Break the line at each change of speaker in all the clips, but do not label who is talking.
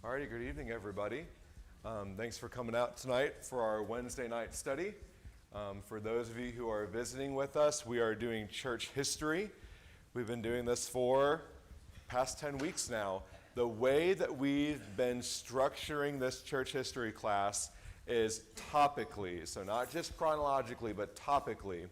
Alrighty, good evening, everybody. Thanks for coming out tonight for our Wednesday night study. For those of you who are visiting with us, we are doing church history. We've been doing this for past 10 weeks now. The way that we've been structuring this church history class is topically, so not just chronologically, but topically. And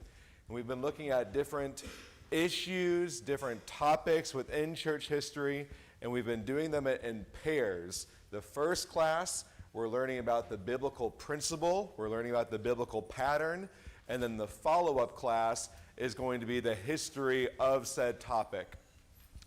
we've been looking at different issues, different topics within church history, and we've been doing them in pairs. The first class, we're learning about the biblical principle, we're learning about the biblical pattern, and then the follow-up class is going to be the history of said topic.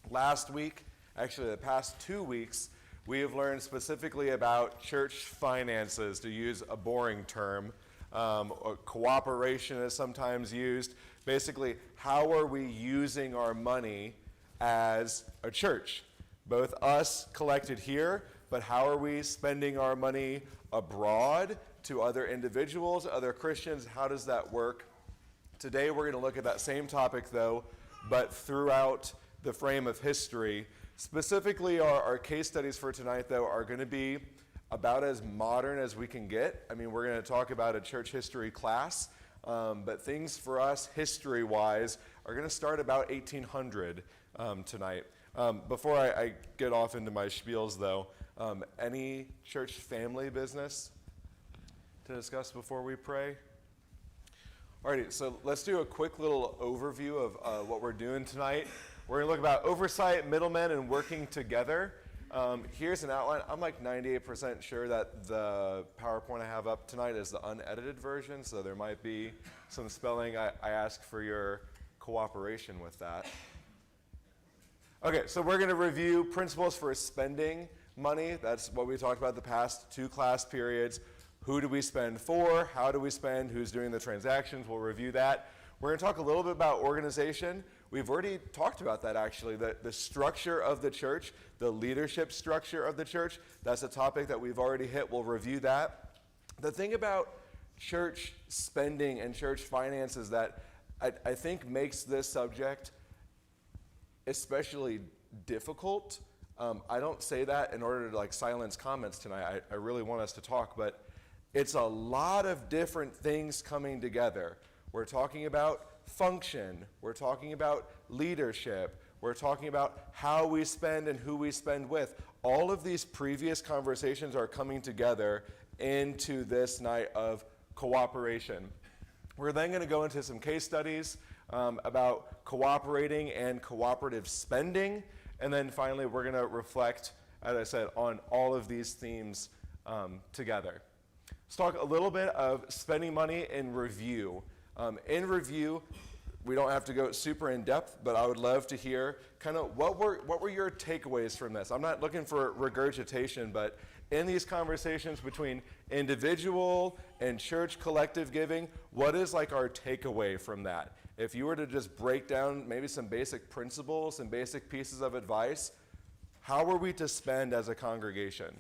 Last week, actually the past 2 weeks, we have learned specifically about church finances, to use a boring term. Cooperation is sometimes used. Basically, how are we using our money as a church? Both us collected here, but how are we spending our money abroad to other individuals, other Christians? How does that work? Today we're going to look at that same topic, though, but throughout the frame of history. Specifically, our case studies for tonight, though, are going to be about as modern as we can get. I mean, we're going to talk about a church history class, but things for us, history-wise, are going to start about 1800 tonight. Before I get off into my spiels, though, any church family business to discuss before we pray? Alrighty, so let's do a quick little overview of what we're doing tonight. We're going to look about oversight, middlemen, and working together. Here's an outline. I'm like 98% sure that the PowerPoint I have up tonight is the unedited version, so there might be some spelling. I ask for your cooperation with that. Okay, so we're going to review principles for spending money. That's what we talked about the past 2 class periods. Who do we spend for? How do we spend? Who's doing the transactions? We'll review that. We're going to talk a little bit about organization. We've already talked about that, actually, the structure of the church, the leadership structure of the church. That's a topic that we've already hit. We'll review that. The thing about church spending and church finances that I think makes this subject especially difficult. I don't say that in order to silence comments tonight. I really want us to talk, but it's a lot of different things coming together. We're talking about function. We're talking about leadership. We're talking about how we spend and who we spend with. All of these previous conversations are coming together into this night of cooperation. We're then going to go into some case studies about cooperating and cooperative spending. And then finally, we're going to reflect, as I said, on all of these themes together. Let's talk a little bit of spending money in review. In review, we don't have to go super in depth, but I would love to hear kind of what were your takeaways from this. I'm not looking for regurgitation, but in these conversations between individual and church collective giving, what is our takeaway from that? If you were to just break down maybe some basic principles and basic pieces of advice, how are we to spend as a congregation?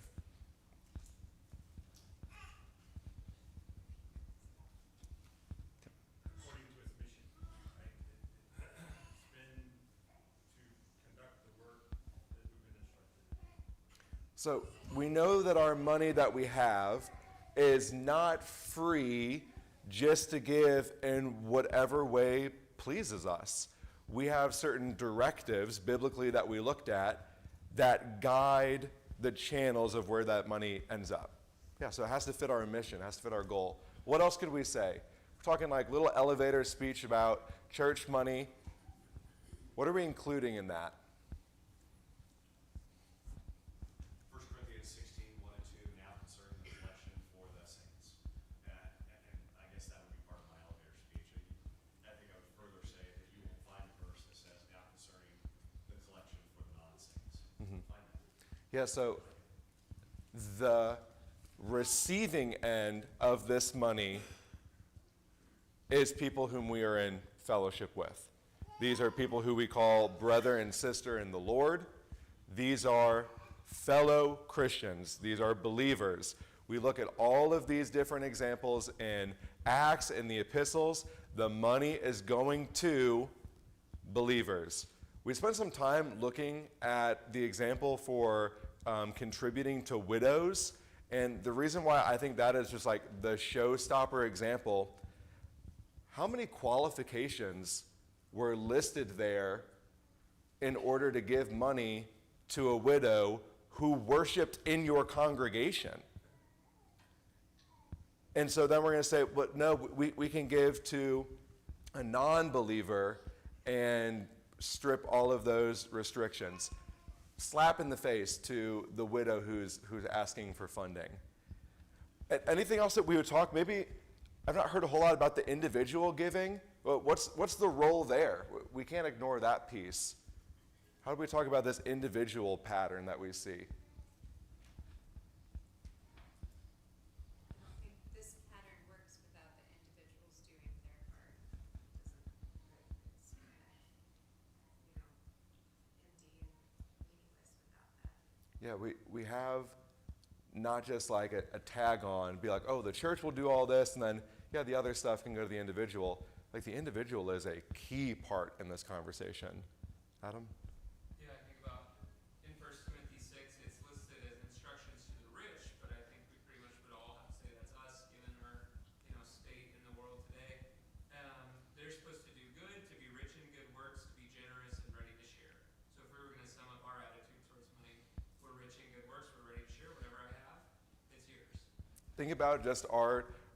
So we know that our money that we have is not free just to give in whatever way pleases us. We have certain directives biblically that we looked at that guide the channels of where that money ends up. Yeah, so it has to fit our mission, it has to fit our goal. What else could we say? We're talking little elevator speech about church money. What are we including in that? Yeah, so the receiving end of this money is people whom we are in fellowship with. These are people who we call brother and sister in the Lord. These are fellow Christians. These are believers. We look at all of these different examples in Acts and the epistles. The money is going to believers. We spent some time looking at the example for contributing to widows. And the reason why I think that is just like the showstopper example, how many qualifications were listed there in order to give money to a widow who worshiped in your congregation? And so then we're going to say, but no, we can give to a non-believer and strip all of those restrictions. Slap in the face to the widow who's asking for funding. Anything else that we would talk? Maybe I've not heard a whole lot about the individual giving, but what's the role there? We can't ignore that piece. How do we talk about this individual pattern that we see? Yeah, we have not just like a tag on, be like, oh, the church will do all this, and then, yeah, the other stuff can go to the individual. Like, the individual is a key part in this conversation. Adam?
Yeah, I think about in 1 Timothy 6, it's listed as instructions to the rich, but I think we pretty much would all have to say that's us, given our state in the world today. They're supposed to do good, to be rich in good works, to be generous and ready to share. So if we were going to sum up our attitude towards money, we're rich in good works, we're ready to share whatever I have, it's yours.
Think about just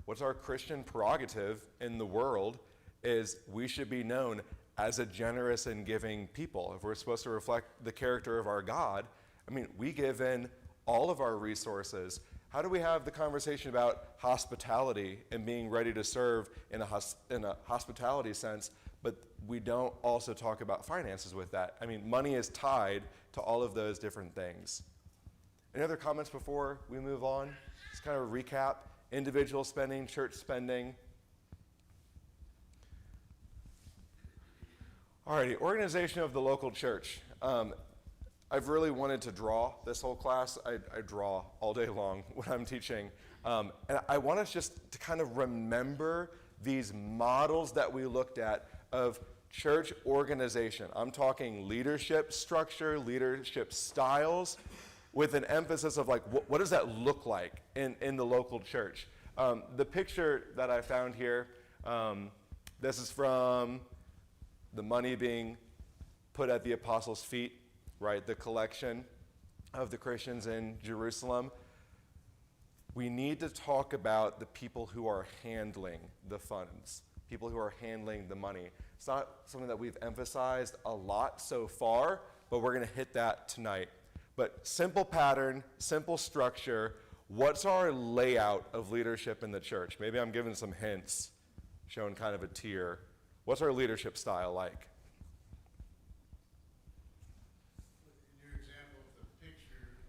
what's our Christian prerogative in the world is we should be known as a generous and giving people. If we're supposed to reflect the character of our God, I mean, we give in all of our resources. How do we have the conversation about hospitality and being ready to serve in a hospitality sense, but we don't also talk about finances with that? I mean, money is tied to all of those different things. Any other comments before we move on? Just kind of recap, individual spending, church spending. Alrighty, organization of the local church. I've really wanted to draw this whole class. I draw all day long when I'm teaching. And I want us just to kind of remember these models that we looked at of church organization. I'm talking leadership structure, leadership styles, with an emphasis of like, what does that look like in the local church? The picture that I found here, this is from the money being put at the apostles' feet, right? The collection of the Christians in Jerusalem. We need to talk about the people who are handling the funds, people who are handling the money. It's not something that we've emphasized a lot so far, but we're going to hit that tonight. But simple pattern, simple structure. What's our layout of leadership in the church? Maybe I'm giving some hints, showing kind of a tier. What's our leadership style like?
In your example of the picture,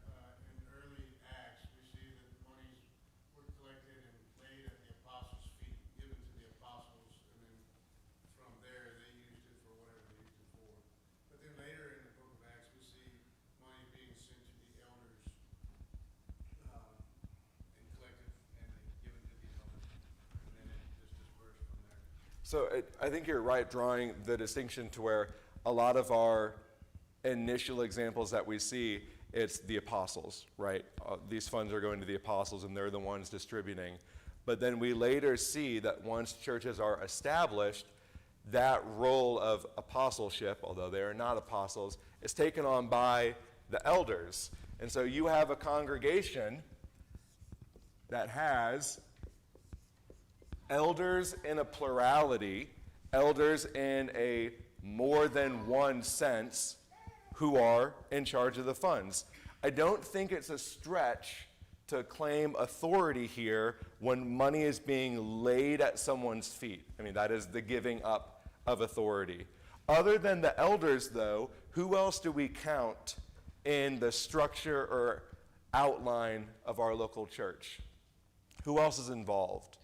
in early Acts, we see that monies were collected and laid at the apostles' feet, given to the apostles, and then from there they used it for whatever they used it for. But then later in the book of Acts, we see money being sent to the elders and collected and given to the elders, and then it just dispersed from there.
So I think you're right drawing the distinction to where a lot of our initial examples that we see, it's the apostles, right? These funds are going to the apostles and they're the ones distributing. But then we later see that once churches are established, that role of apostleship, although they are not apostles, is taken on by the elders. And so you have a congregation that has elders in a plurality, elders in a more than one sense, who are in charge of the funds. I don't think it's a stretch to claim authority here when money is being laid at someone's feet. I mean, that is the giving up of authority. Other than the elders, though, who else do we count in the structure or outline of our local church? Who else is involved?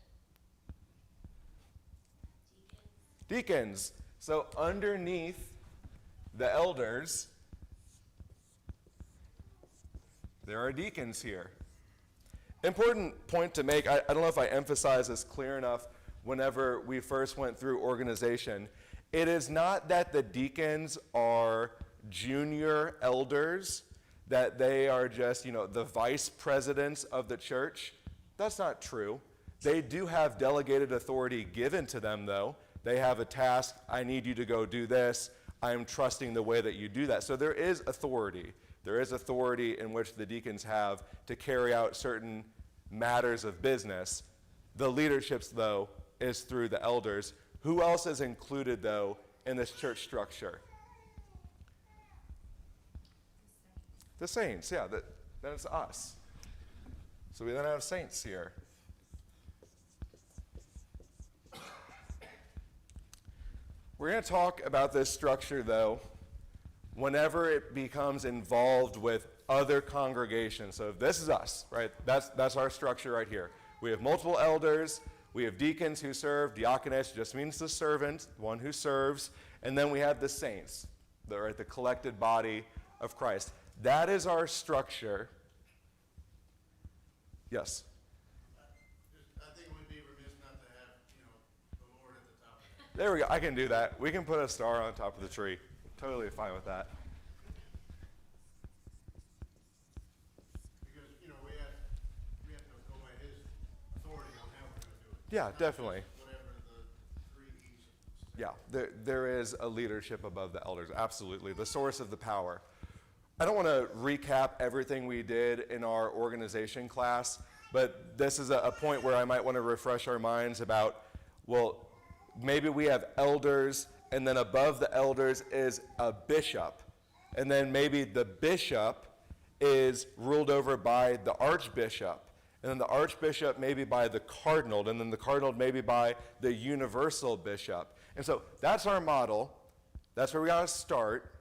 Deacons. So underneath the elders, there are deacons here. Important point to make, I don't know if I emphasized this clear enough whenever we first went through organization. It is not that the deacons are junior elders that they are just, the vice presidents of the church. That's not true. They do have delegated authority given to them, though. They have a task. I need you to go do this. I am trusting the way that you do that. So there is authority. There is authority in which the deacons have to carry out certain matters of business. The leaderships, though, is through the elders. Who else is included, though, in this church structure? The saints, yeah, then it's us. So we then have saints here. We're going to talk about this structure, though, whenever it becomes involved with other congregations. So this is us, right? That's our structure right here. We have multiple elders. We have deacons who serve. Diaconus just means the servant, one who serves. And then we have the saints, the collected body of Christ. That is our structure. Yes?
I think it would be remiss not to have, the Lord at the top of that.
There we go. I can do that. We can put a star on top of the tree. Totally fine with that.
Because, we have to go by his authority on how we're going to do it.
Yeah,
Not
definitely.
just whatever the three E's say.
Yeah, there is a leadership above the elders. Absolutely. The source of the power. I don't want to recap everything we did in our organization class, but this is a point where I might want to refresh our minds about, well, maybe we have elders, and then above the elders is a bishop, and then maybe the bishop is ruled over by the archbishop, and then the archbishop maybe by the cardinal, and then the cardinal maybe by the universal bishop. And so that's our model. That's where we got to start.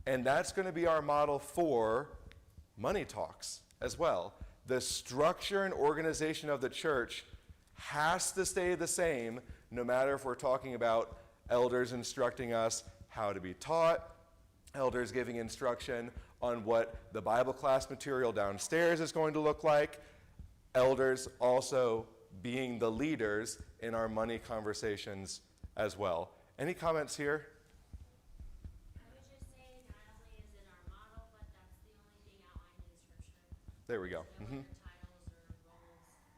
And that's going to be our model for money talks as well. The structure and organization of the church has to stay the same, no matter if we're talking about elders instructing us how to be taught, elders giving instruction on what the Bible class material downstairs is going to look like, elders also being the leaders in our money conversations as well. Any comments here? There we go. Mm-hmm.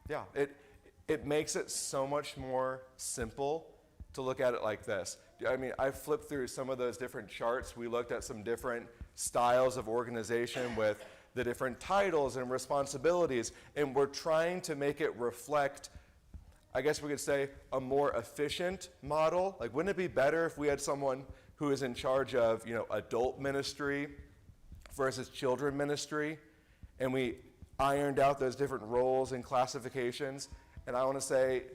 Yeah, it makes it so much more simple to look at it like this. I mean, I flipped through some of those different charts. We looked at some different styles of organization with the different titles and responsibilities, and we're trying to make it reflect, I guess we could say, a more efficient model. Like, wouldn't it be better if we had someone who is in charge of, adult ministry versus children ministry? And we ironed out those different roles and classifications. And I want to say,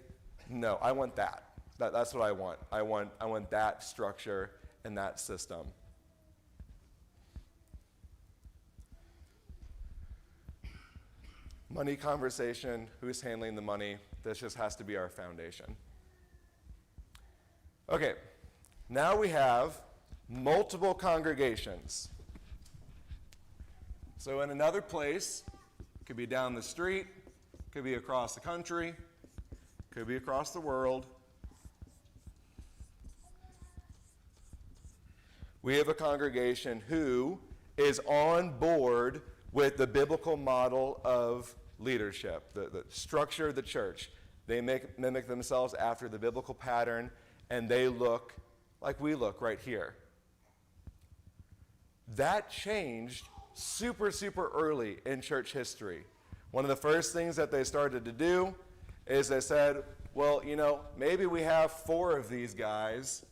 no, I want that. That's what I want. I want that structure and that system. Money conversation, who's handling the money, this just has to be our foundation. Okay, now we have multiple congregations. So in another place, could be down the street, could be across the country, could be across the world. We have a congregation who is on board with the biblical model of leadership, the structure of the church. They mimic themselves after the biblical pattern, and they look like we look right here. That changed super early in church history. One of the first things that they started to do is they said, well, maybe we have 4 of these guys,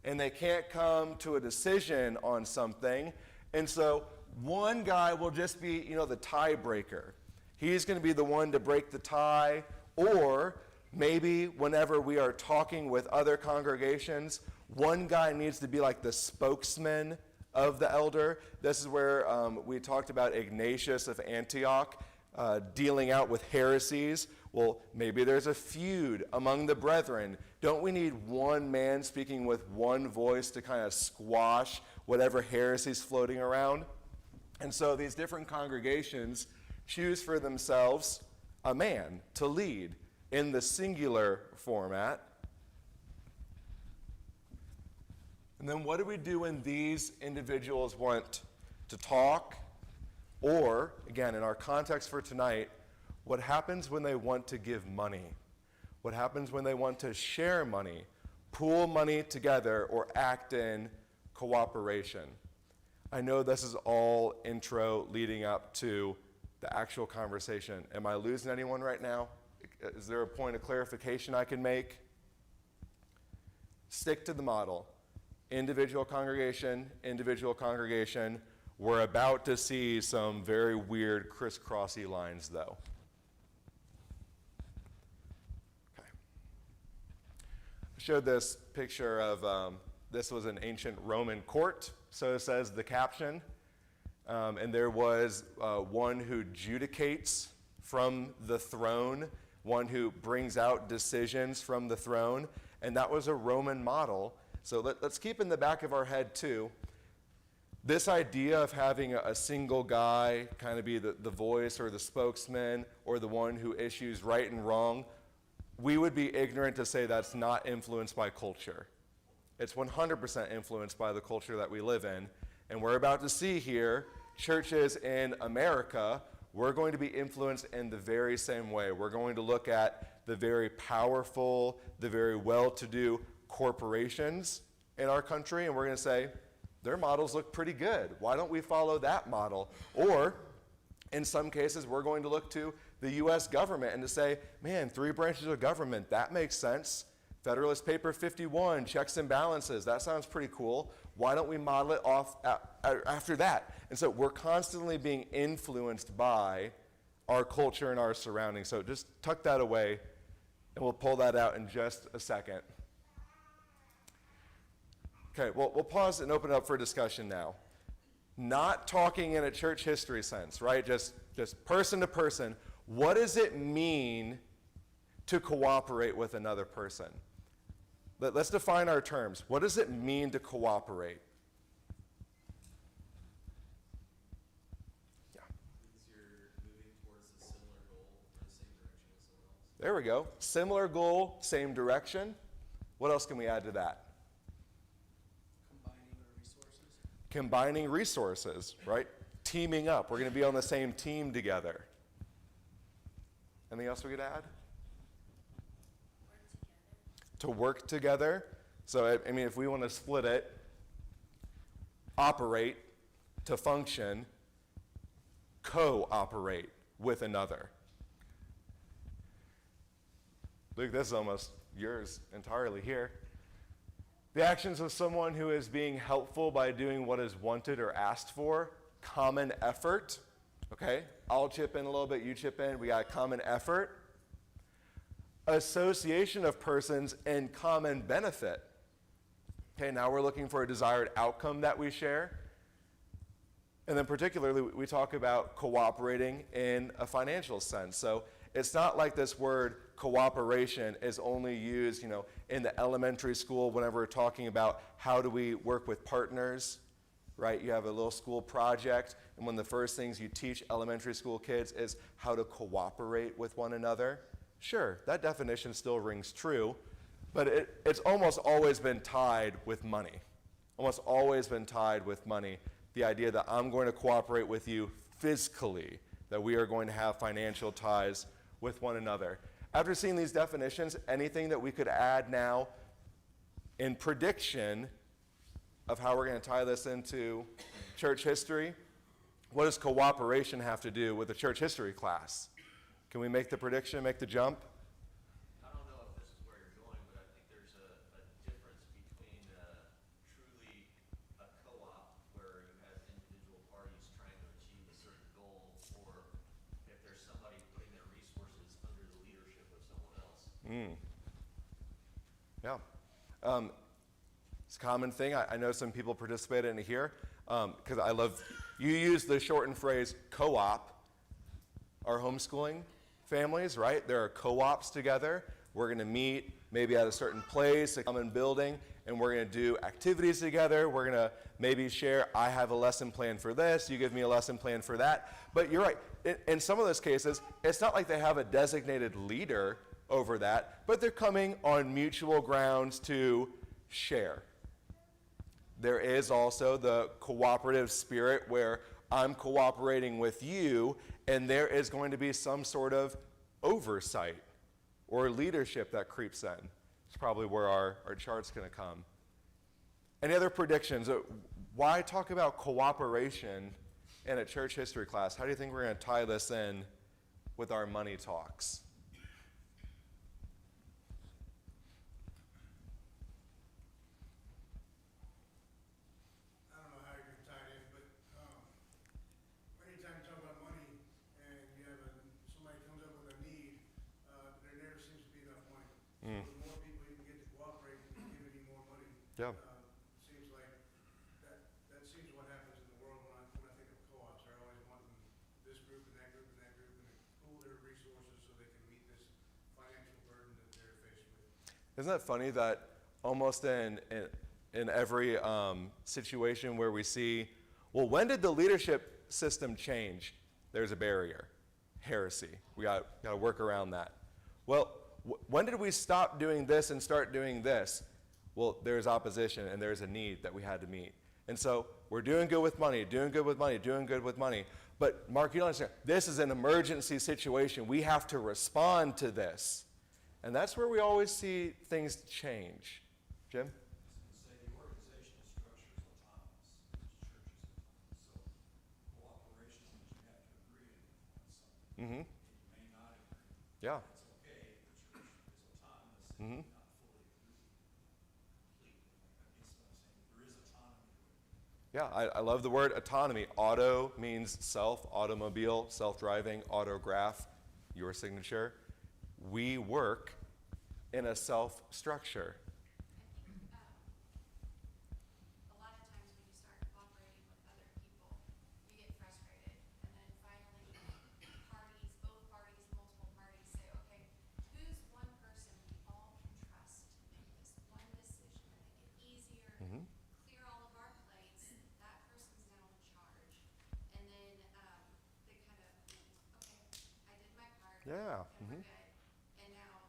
and they can't come to a decision on something, and so one guy will just be, the tiebreaker. He's going to be the one to break the tie, or maybe whenever we are talking with other congregations, one guy needs to be like the spokesman of the elder. This is where we talked about Ignatius of Antioch dealing out with heresies. Well, maybe there's a feud among the brethren. Don't we need one man speaking with one voice to kind of squash whatever heresies floating around? And so these different congregations choose for themselves a man to lead in the singular format. And then what do we do when these individuals want to talk Or, again, in our context for tonight, what happens when they want to give money? What happens when they want to share money, pool money together, or act in cooperation? I know this is all intro leading up to the actual conversation. Am I losing anyone right now? Is there a point of clarification I can make? Stick to the model. Individual congregation, individual congregation. We're about to see some very weird crisscrossy lines, though. Okay. I showed this picture of, this was an ancient Roman court, so says the caption. And there was one who judicates from the throne, one who brings out decisions from the throne, and that was a Roman model. So let's keep in the back of our head, too, this idea of having a single guy kind of be the voice or the spokesman or the one who issues right and wrong, we would be ignorant to say that's not influenced by culture. It's 100% influenced by the culture that we live in. And we're about to see here, churches in America, we're going to be influenced in the very same way. We're going to look at the very powerful, the very well-to-do corporations in our country, and we're going to say, their models look pretty good. Why don't we follow that model? Or, in some cases, we're going to look to the U.S. government and to say, man, 3 branches of government, that makes sense. Federalist Paper 51, checks and balances, that sounds pretty cool. Why don't we model it off after that? And so we're constantly being influenced by our culture and our surroundings. So just tuck that away, and we'll pull that out in just a second. Okay, well, we'll pause and open it up for discussion now. Not talking in a church history sense, right? Just person to person. What does it mean to cooperate with another person? Let's define our terms. What does it mean to cooperate? Yeah.
Means you're moving towards a similar goal or the same direction as someone else.
There we go. Similar goal, same direction. What else can we add to that?
Combining our resources.
Combining resources, right? Teaming up. We're going to be on the same team together. Anything else we could add? To work together. So, I mean, if we want to split it, operate, to function, cooperate with another. Luke, this is almost yours entirely here. The actions of someone who is being helpful by doing what is wanted or asked for, common effort. Okay, I'll chip in a little bit, you chip in, we got common effort. Association of persons and common benefit. Okay, now we're looking for a desired outcome that we share. And then particularly, we talk about cooperating in a financial sense. So it's not like this word cooperation is only used, in the elementary school whenever we're talking about how do we work with partners, right? You have a little school project, and one of the first things you teach elementary school kids is how to cooperate with one another. Sure, that definition still rings true, but it's almost always been tied with money. Almost always been tied with money. The idea that I'm going to cooperate with you physically, that we are going to have financial ties with one another. After seeing these definitions, anything that we could add now in prediction of how we're going to tie this into church history? What does cooperation have to do with the church history class? Can we make the prediction, make the jump?
I don't know if this is where you're going, but I think there's a difference between truly a co-op where you have individual parties trying to achieve a certain goal, or if there's somebody putting their resources under the leadership of someone else.
Yeah. It's a common thing. I know some people participate in it here because I love, you use the shortened phrase co-op. Our homeschooling families, right? There are co-ops together. We're going to meet maybe at a certain place, a common building, and we're going to do activities together. We're going to maybe share, I have a lesson plan for this, you give me a lesson plan for that. But you're right. In some of those cases, it's not like they have a designated leader over that, but they're coming on mutual grounds to share. There is also the cooperative spirit where I'm cooperating with you, and there is going to be some sort of oversight or leadership that creeps in. It's probably where our chart's going to come. Any other predictions? Why talk about cooperation in a church history class? How do you think we're going to tie this in with our money talks?
I don't know how you're gonna tie it in, but, anytime you talk about money and you have somebody comes up with a need, there never seems to be enough money. So the more people you can get to cooperate and give you more money.
Yeah.
Seems like that seems what happens in the world when I think of co-ops. They're always wanting this group and that group and that group and to pool their resources so they can meet this financial burden that they're faced with.
Isn't that funny that almost in every situation where we see, well, when did the leadership system change? There's a barrier, heresy. We got to work around that. Well, when did we stop doing this and start doing this? Well, there's opposition and there's a need that we had to meet. And so we're doing good with money, doing good with money, doing good with money. But Mark, you don't understand. This is an emergency situation. We have to respond to this. And that's where we always see things change. Jim?
Say the organizational structure is autonomous, the church is autonomous, so cooperation means you have to agree on something.
Mm-hmm.
And you may not agree.
Yeah.
That's okay, the church is autonomous and
Mhm.
not fully agree completely. I guess what I'm saying, there is autonomy to it.
Yeah, I love the word autonomy. Auto means self, automobile, self-driving, autograph, your signature. We work in a self-structure.
I think a lot of times when you start cooperating with other people, you get frustrated, and then finally both parties, multiple parties say, okay, who's one person we all can trust to make this one decision and make it easier,
Mhm.
clear all of our plates, that person's now in charge. And then they kind of, okay, I did my part.
Yeah,
And
mhm.
we're good. And now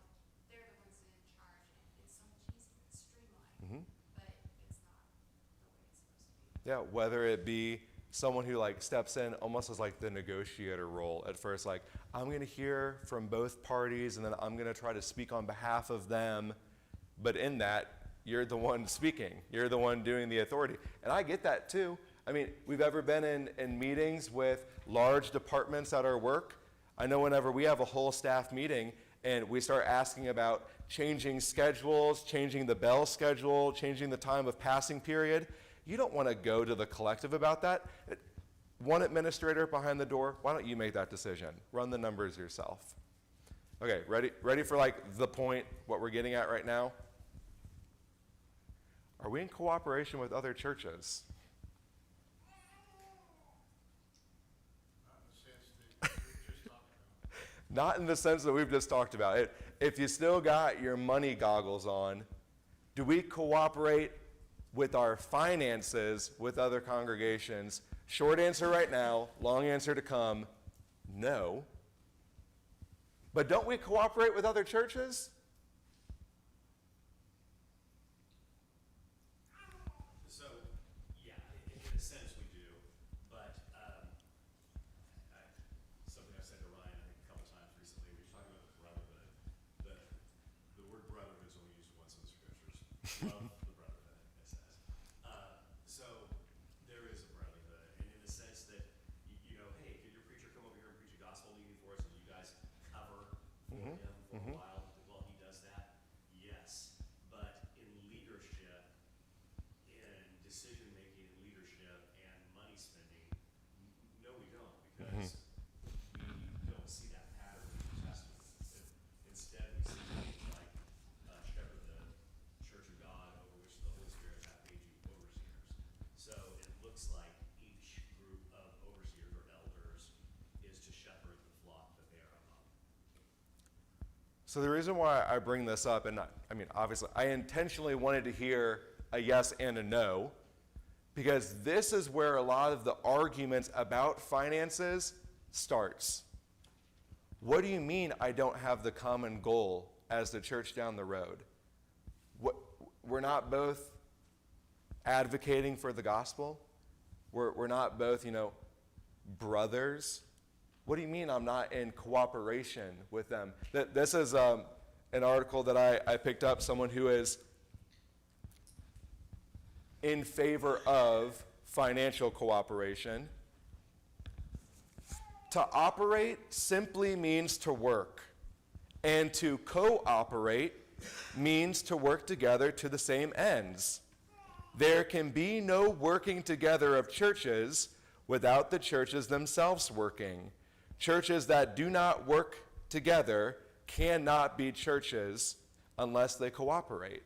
they're the ones in charge. And it's so much easier, it's streamlined,
Mhm.
but it's not the way it's supposed to be.
Yeah, whether it be someone who like steps in almost as like the negotiator role at first, like I'm going to hear from both parties and then I'm going to try to speak on behalf of them, but in that you're the one speaking, you're the one doing the authority, and I get that too. I mean, we've ever been in meetings with large departments at our work. I know whenever we have a whole staff meeting and we start asking about changing schedules, changing the bell schedule, changing the time of passing period, you don't want to go to the collective about that. One administrator behind the door, why don't you make that decision? Run the numbers yourself. Okay, ready for like the point, what we're getting at right now? Are we in cooperation with other churches?
Not in the sense that we've just talked about.
Not in the sense that we've just talked about it. If you still got your money goggles on, do we cooperate with our finances with other congregations? Short answer right now, long answer to come, no. But don't we cooperate with other churches?
So, yeah, in a sense we do, but something I've said to Ryan, I think a couple times recently, we were talking about brotherhood. The word brotherhood is only used once in the scriptures. Love the brotherhood, it says. So there is a brotherhood, and in the sense that, you know, hey, could your preacher come over here and preach a gospel meeting for us, and you guys cover for him for a while while he does that? Yes, but in leadership, in decision-making and leadership and money spending, no, we don't, because we don't see that pattern in the New Testament. Instead, we see things like shepherd the church of God, over which the Holy Spirit hath made you overseers. So it looks like each group of overseers or elders is to shepherd the flock that they are among.
So the reason why I bring this up, and I mean, obviously, I intentionally wanted to hear a yes and a no, because this is where a lot of the arguments about finances starts. What do you mean I don't have the common goal as the church down the road? We're not both advocating for the gospel? We're not both, brothers? What do you mean I'm not in cooperation with them? This is an article that I picked up, someone who is in favor of financial cooperation. To operate simply means to work, and to cooperate means to work together to the same ends. There can be no working together of churches without the churches themselves working. Churches that do not work together cannot be churches unless they cooperate.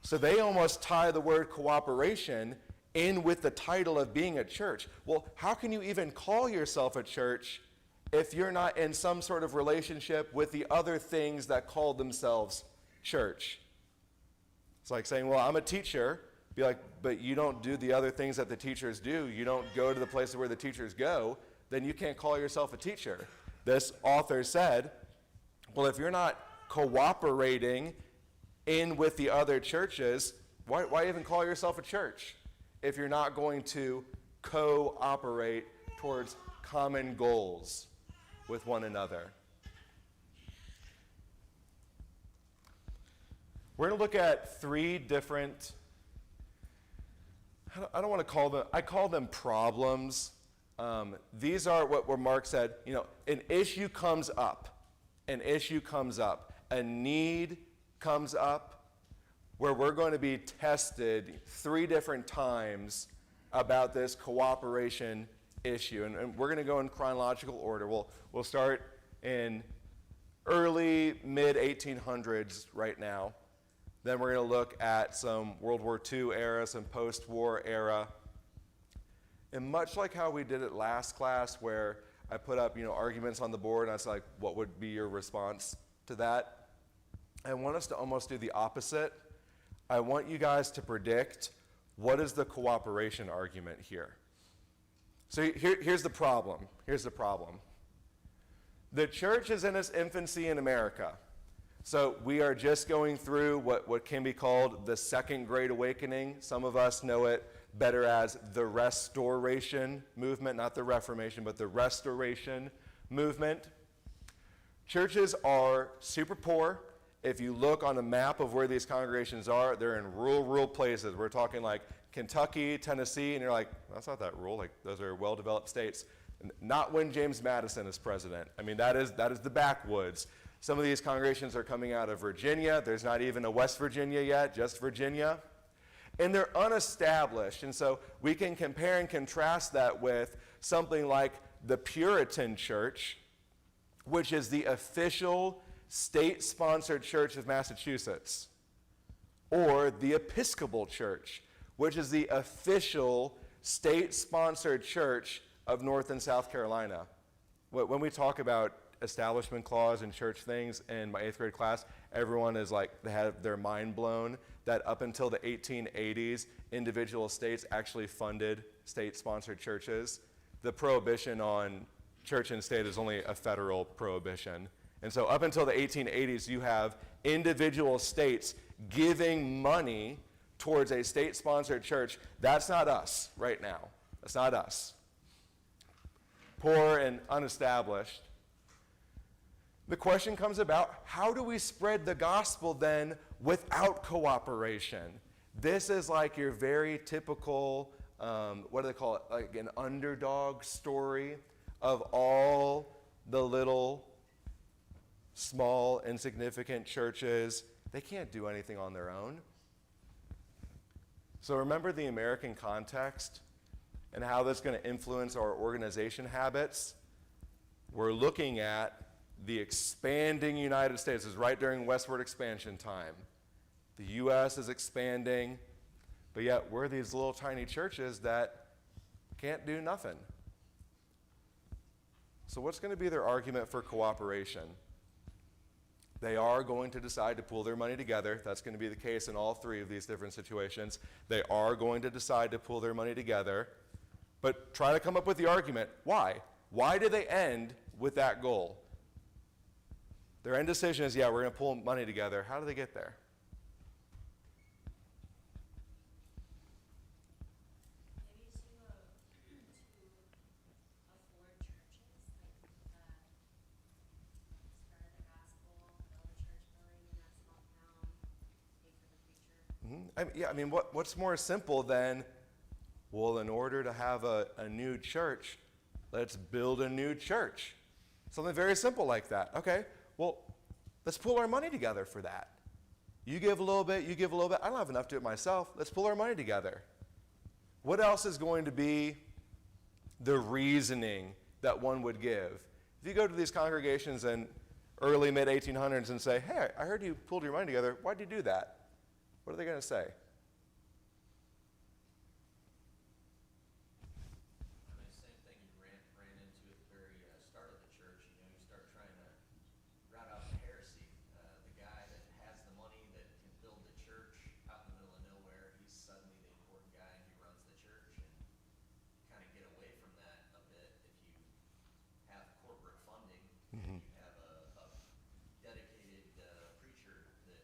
So they almost tie the word cooperation in with the title of being a church. Well, how can you even call yourself a church if you're not in some sort of relationship with the other things that call themselves church? It's like saying, well, I'm a teacher. Be like, but you don't do the other things that the teachers do. You don't go to the places where the teachers go. Then you can't call yourself a teacher. This author said, well, if you're not cooperating in with the other churches, why even call yourself a church if you're not going to cooperate towards common goals with one another? We're going to look at three different, I don't want to call them, I call them problems. These are what Mark said, an issue comes up, a need comes up, where we're going to be tested three different times about this cooperation issue. And we're going to go in chronological order. We'll start in early, mid-1800s right now. Then we're going to look at some World War II era, some post-war era. And much like how we did it last class, where I put up, arguments on the board, and I was like, what would be your response to that? I want us to almost do the opposite. I want you guys to predict what is the cooperation argument here. So here's the problem. The church is in its infancy in America. So we are just going through what can be called the Second Great Awakening. Some of us know it better as the Restoration Movement, not the Reformation, but the Restoration Movement. Churches are super poor. If you look on a map of where these congregations are, they're in rural places. We're talking like Kentucky, Tennessee, and you're like, that's not that rural. Like, those are well-developed states. Not when James Madison is president. I mean, that is the backwoods. Some of these congregations are coming out of Virginia. There's not even a West Virginia yet, just Virginia. And they're unestablished. And so we can compare and contrast that with something like the Puritan Church, which is the official state-sponsored church of Massachusetts, or the Episcopal Church, which is the official state-sponsored church of North and South Carolina. When we talk about establishment clause and church things in my 8th grade class, everyone is like, they have their mind blown that up until the 1880s, individual states actually funded state-sponsored churches. The prohibition on church and state is only a federal prohibition. And so up until the 1880s, you have individual states giving money towards a state-sponsored church. That's not us right now. That's not us. Poor and unestablished. The question comes about, how do we spread the gospel then without cooperation? This is like your very typical, what do they call it, like an underdog story of all the little, small, insignificant churches. They can't do anything on their own. So remember the American context and how that's going to influence our organization habits. We're looking at the expanding United States. This is right during westward expansion time. The U.S. is expanding, but yet we're these little tiny churches that can't do nothing. So what's going to be their argument for cooperation? They are going to decide to pool their money together. That's going to be the case in all three of these different situations. They are going to decide to pool their money together, but try to come up with the argument. Why? Why do they end with that goal? Their end decision is, yeah, we're going to pool money together. How do they get there?
Maybe to
What's more simple than, well, in order to have a new church, let's build a new church. Something very simple like that. Okay, well, let's pool our money together for that. You give a little bit, you give a little bit. I don't have enough to do it myself. Let's pool our money together. What else is going to be the reasoning that one would give? If you go to these congregations in early, mid-1800s and say, hey, I heard you pulled your money together. Why'd you do that? What are they going to say?
I mean, same thing you ran into at the very start of the church. You know, you start trying to rout out the heresy. The guy that has the money that can build the church out in the middle of nowhere, he's suddenly the important guy and he runs the church. And you kind of get away from that a bit if you have corporate funding. And you have a dedicated preacher that,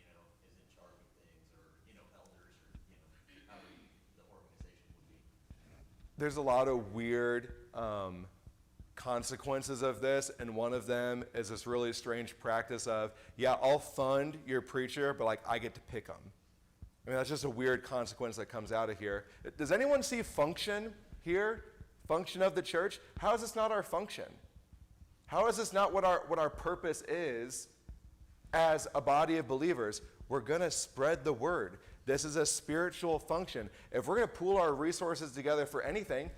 you know, is in charge of things, or, you know, elders, or, you know, how the organization would be.
There's a lot of weird consequences of this, and one of them is this really strange practice of, yeah, I'll fund your preacher, but like I get to pick them. I mean, that's just a weird consequence that comes out of here. Does anyone see function here? Function of the church? How is this not our function? How is this not what our purpose is as a body of believers? We're going to spread the word. This is a spiritual function. If we're going to pool our resources together for anything,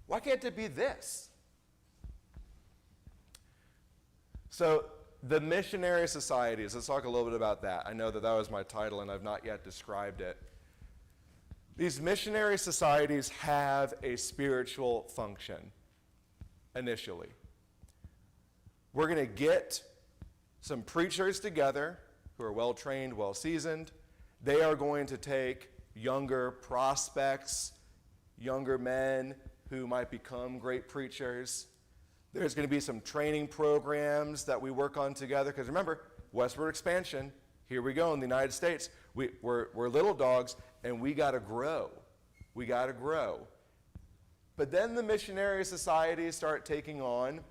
why can't it be this? So the missionary societies, let's talk a little bit about that. I know that was my title and I've not yet described it. These missionary societies have a spiritual function initially. We're going to get some preachers together who are well-trained, well-seasoned. They are going to take younger prospects, younger men who might become great preachers. There's going to be some training programs that we work on together. Because remember, westward expansion, here we go in the United States. We're little dogs, and we got to grow. We got to grow. But then the missionary societies start taking on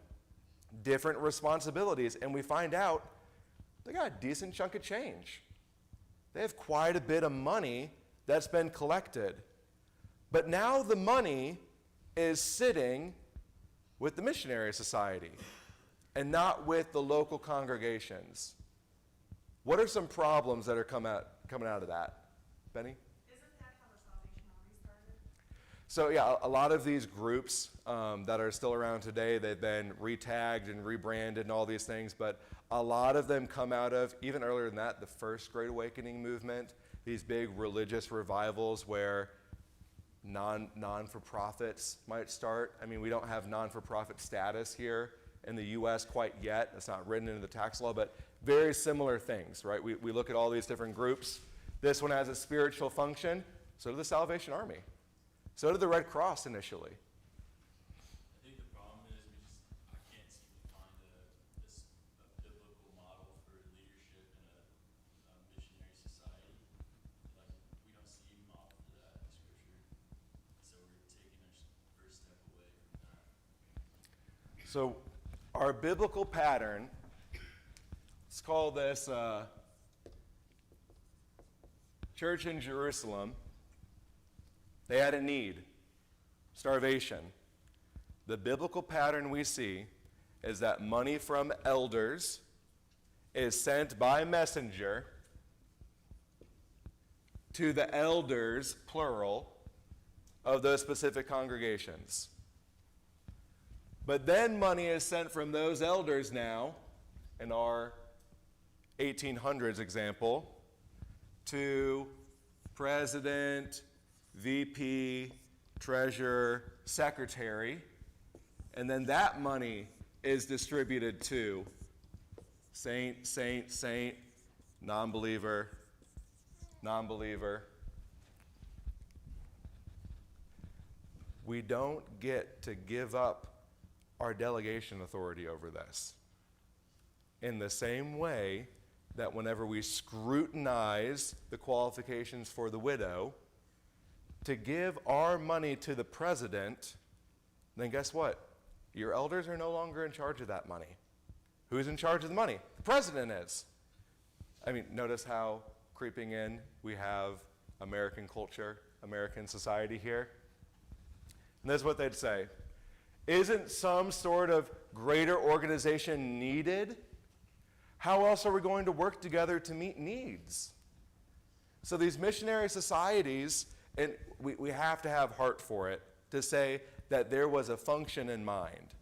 different responsibilities, and we find out they got a decent chunk of change. They have quite a bit of money that's been collected. But now the money is sitting with the missionary society and not with the local congregations. What are some problems that are coming out of that? Benny?
Isn't that how the Salvation Army started?
So yeah, a lot of these groups that are still around today, they've been retagged and rebranded and all these things, but a lot of them come out of, even earlier than that, the First Great Awakening movement, these big religious revivals where non-for-profits might start. I mean, we don't have non-for-profit status here in the U.S. quite yet. It's not written into the tax law, but very similar things, right? We look at all these different groups. This one has a spiritual function. So did the Salvation Army. So did the Red Cross initially.
I think the problem is I can't seem to find a biblical model for leadership in a missionary society. Like, we don't see a model for that in Scripture. So we're taking a first step away from that.
So our biblical pattern, let's call this church in Jerusalem. They had a need, starvation. The biblical pattern we see is that money from elders is sent by messenger to the elders, plural, of those specific congregations. But then money is sent from those elders now, in our 1800s example, to president, VP, treasurer, secretary, and then that money is distributed to saint, non-believer. We don't get to give up our delegation authority over this. In the same way that whenever we scrutinize the qualifications for the widow, to give our money to the president, then guess what? Your elders are no longer in charge of that money. Who's in charge of the money? The president is. I mean, notice how creeping in. We have American culture, American society here. And this is what they'd say. Isn't some sort of greater organization needed? How else are we going to work together to meet needs? So these missionary societies, and we have to have heart for it, to say that there was a function in mind.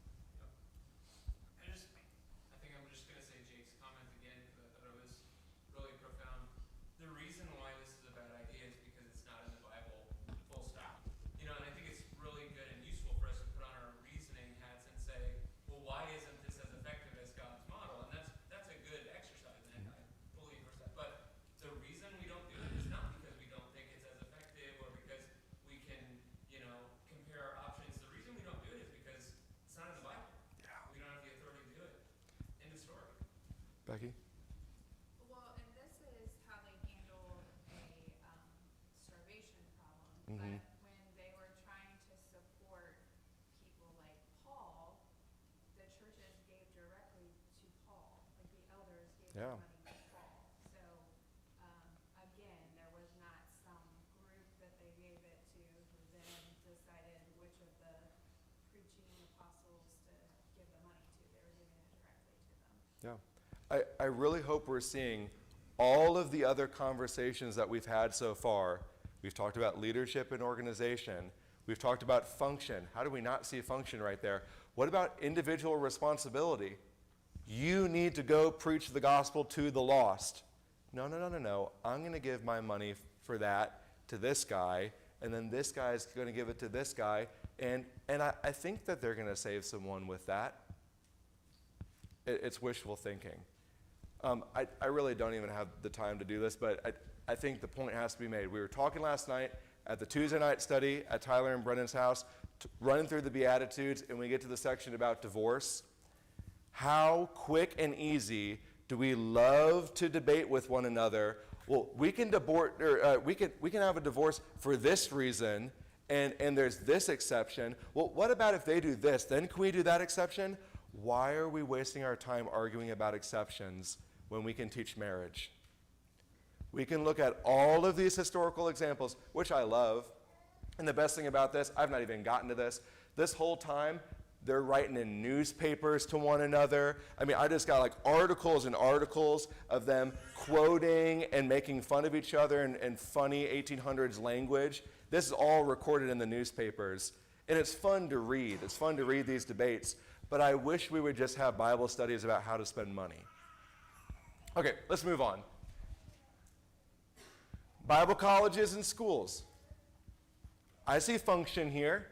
I think I'm just going to say Jake's comment again, because I thought it was really profound. The reason why this is a bad idea is because it's not in the Bible, full stop. And I think it's really good and useful for us to put on our reasoning hats and say, well, why isn't this as effective as God's model? And that's a good exercise, and I fully endorse that. But the reason we don't do it is not because we don't think it's as effective or because we can, compare our options. The reason we don't do it is because it's not in the Bible.
Yeah.
We don't have the authority to do it. End of story.
Becky?
Well, and this is how they handled a starvation problem.
Mhm.
But when they were trying to support people like Paul, the churches gave directly to Paul. Like the elders gave
Yeah.
money to Paul. So again, there was not some group that they gave it to who then decided which of the preaching apostles to give the money to. They were giving it directly to them.
Yeah. I really hope we're seeing all of the other conversations that we've had so far. We've talked about leadership and organization. We've talked about function. How do we not see function right there? What about individual responsibility? You need to go preach the gospel to the lost. No. I'm going to give my money for that to this guy, and then this guy's going to give it to this guy. And I think that they're going to save someone with that. It's wishful thinking. I really don't even have the time to do this, but I think the point has to be made. We were talking last night at the Tuesday night study at Tyler and Brennan's house, running through the Beatitudes, and we get to the section about divorce. How quick and easy do we love to debate with one another? Well, we can have a divorce for this reason, and there's this exception. Well, what about if they do this? Then can we do that exception? Why are we wasting our time arguing about exceptions when we can teach marriage? We can look at all of these historical examples, which I love. And the best thing about this, I've not even gotten to this. This whole time, they're writing in newspapers to one another. I mean, I just got like articles and articles of them quoting and making fun of each other in funny 1800s language. This is all recorded in the newspapers. And it's fun to read. It's fun to read these debates. But I wish we would just have Bible studies about how to spend money. Okay, let's move on. Bible colleges and schools. I see function here.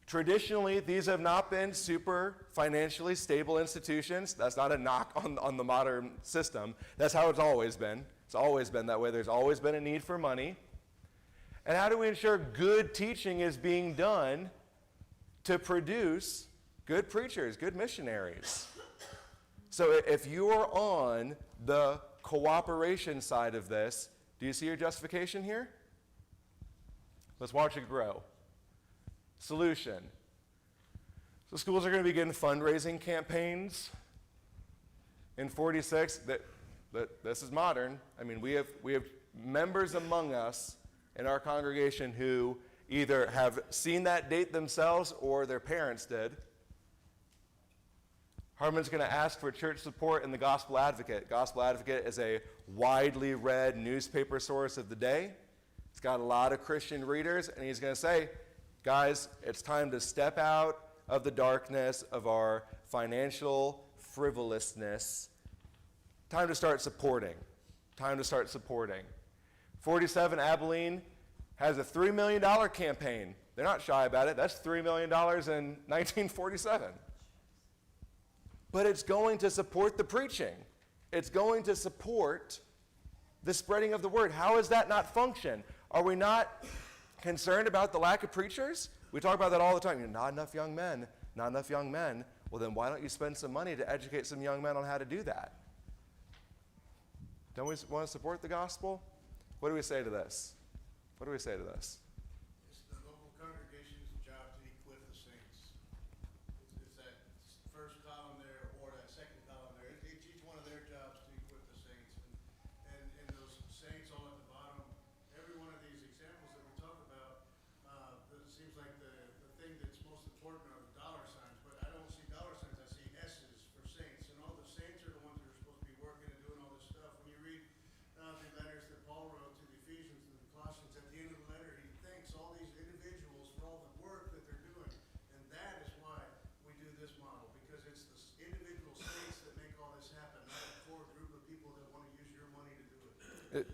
Traditionally, these have not been super financially stable institutions. That's not a knock on the modern system. That's how it's always been. It's always been that way. There's always been a need for money. And how do we ensure good teaching is being done to produce good preachers, good missionaries? So if you are on the cooperation side of this, do you see your justification here? Let's watch it grow. Solution. So schools are going to begin fundraising campaigns. In 46, this is modern. I mean, we have members among us in our congregation who either have seen that date themselves or their parents did. Harmon's going to ask for church support in the Gospel Advocate. Gospel Advocate is a widely read newspaper source of the day. It's got a lot of Christian readers, and he's going to say, guys, it's time to step out of the darkness of our financial frivolousness. Time to start supporting. Time to start supporting. 47 Abilene has a $3 million campaign. They're not shy about it. That's $3 million in 1947. But it's going to support the preaching. It's going to support the spreading of the word. How is that not function? Are we not concerned about the lack of preachers? We talk about that all the time. Not enough young men. Not enough young men. Well, then why don't you spend some money to educate some young men on how to do that? Don't we want to support the gospel? What do we say to this? What do we say to this?
It's the local congregation's job to equip the saints. It's that first column there or that second column there. It's each one of their jobs to equip the saints. And those saints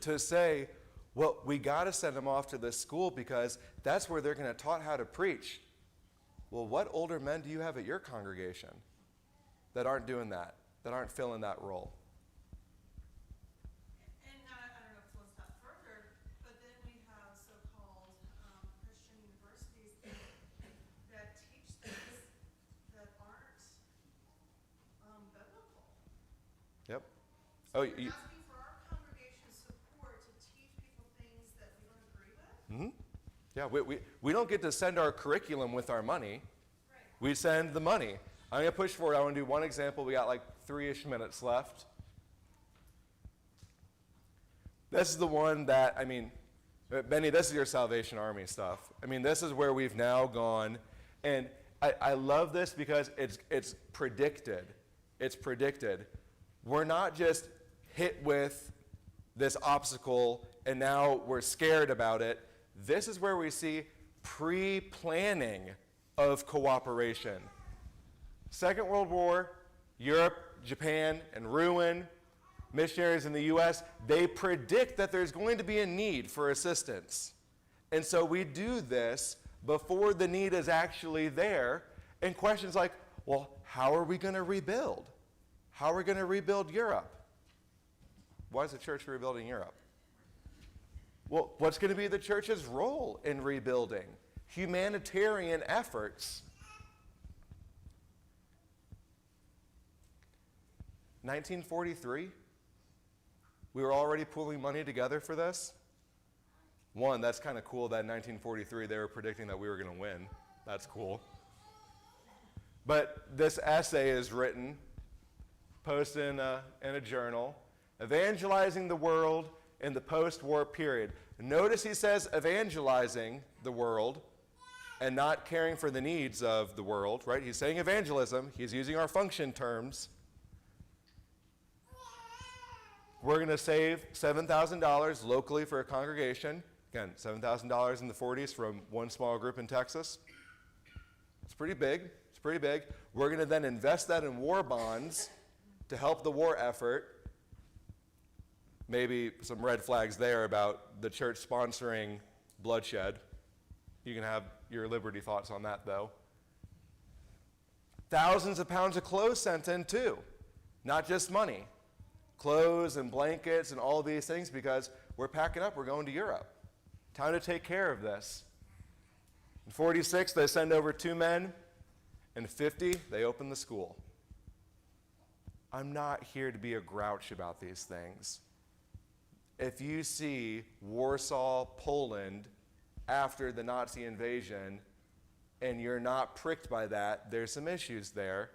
To say, well, we got to send them off to this school because that's where they're going to taught how to preach. Well, what older men do you have at your congregation that aren't doing that aren't filling that role?
And I don't know if it's one step further, but then we have so-called Christian universities that teach things that aren't biblical.
Yep.
So
Oh,
you're asking for our congregation's support to teach people things that we don't agree with?
Yeah, we don't get to send our curriculum with our money.
Right.
We send the money. I'm going to push forward. I want to do one example. We got like 3-ish minutes left. This is the one that, I mean, Benny, this is your Salvation Army stuff. I mean, this is where we've now gone. And I love this because it's predicted. It's predicted. We're not just hit with this obstacle and now we're scared about it. This is where we see pre-planning of cooperation. Second World War, Europe, Japan, and ruin. Missionaries in the U.S., they predict that there's going to be a need for assistance. And so we do this before the need is actually there. And questions like, well, how are we going to rebuild? How are we going to rebuild Europe? Why is the church rebuilding Europe? Well, what's going to be the church's role in rebuilding? Humanitarian efforts. 1943, we were already pooling money together for this. One, that's kind of cool that in 1943 they were predicting that we were going to win. That's cool. But this essay is written, posted in a journal, evangelizing the world in the post-war period. Notice he says evangelizing the world and not caring for the needs of the world, right? He's saying evangelism. He's using our function terms. We're going to save $7,000 locally for a congregation. Again, $7,000 in the 40s from one small group in Texas. It's pretty big. It's pretty big. We're going to then invest that in war bonds to help the war effort. Maybe some red flags there about the church sponsoring bloodshed. You can have your liberty thoughts on that, though. Thousands of pounds of clothes sent in, too. Not just money. Clothes and blankets and all these things because we're packing up. We're going to Europe. Time to take care of this. In 46, they send over 2 men. In 50, they open the school. I'm not here to be a grouch about these things. If you see Warsaw, Poland, after the Nazi invasion, and you're not pricked by that, there's some issues there.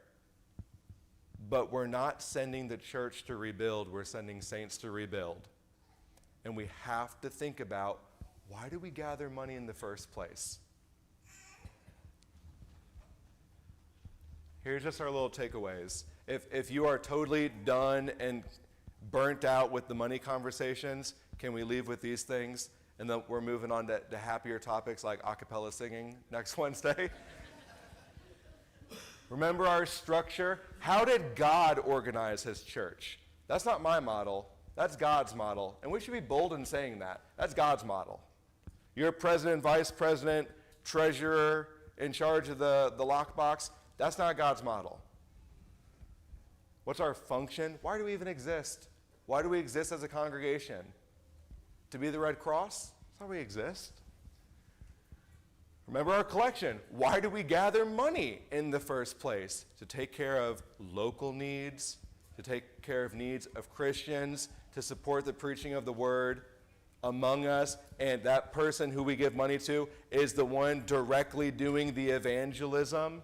But we're not sending the church to rebuild, we're sending saints to rebuild. And we have to think about, why do we gather money in the first place? Here's just our little takeaways. If you are totally done and burnt out with the money conversations, can we leave with these things? And then we're moving on to happier topics like a cappella singing next Wednesday. Remember our structure? How did God organize his church? That's not my model. That's God's model. And we should be bold in saying that. That's God's model. You're president, vice president, treasurer, in charge of the lockbox. That's not God's model. What's our function? Why do we even exist? Why do we exist as a congregation? To be the Red Cross? That's how we exist. Remember our collection. Why do we gather money in the first place? To take care of local needs, to take care of needs of Christians, to support the preaching of the word among us, and that person who we give money to is the one directly doing the evangelism.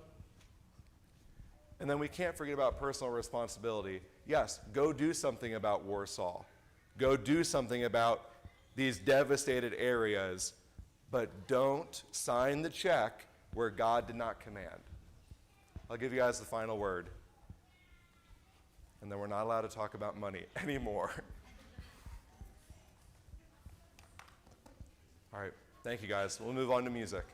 And then we can't forget about personal responsibility. Yes, go do something about Warsaw. Go do something about these devastated areas, but don't sign the check where God did not command. I'll give you guys the final word. And then we're not allowed to talk about money anymore. All right, thank you guys. We'll move on to music.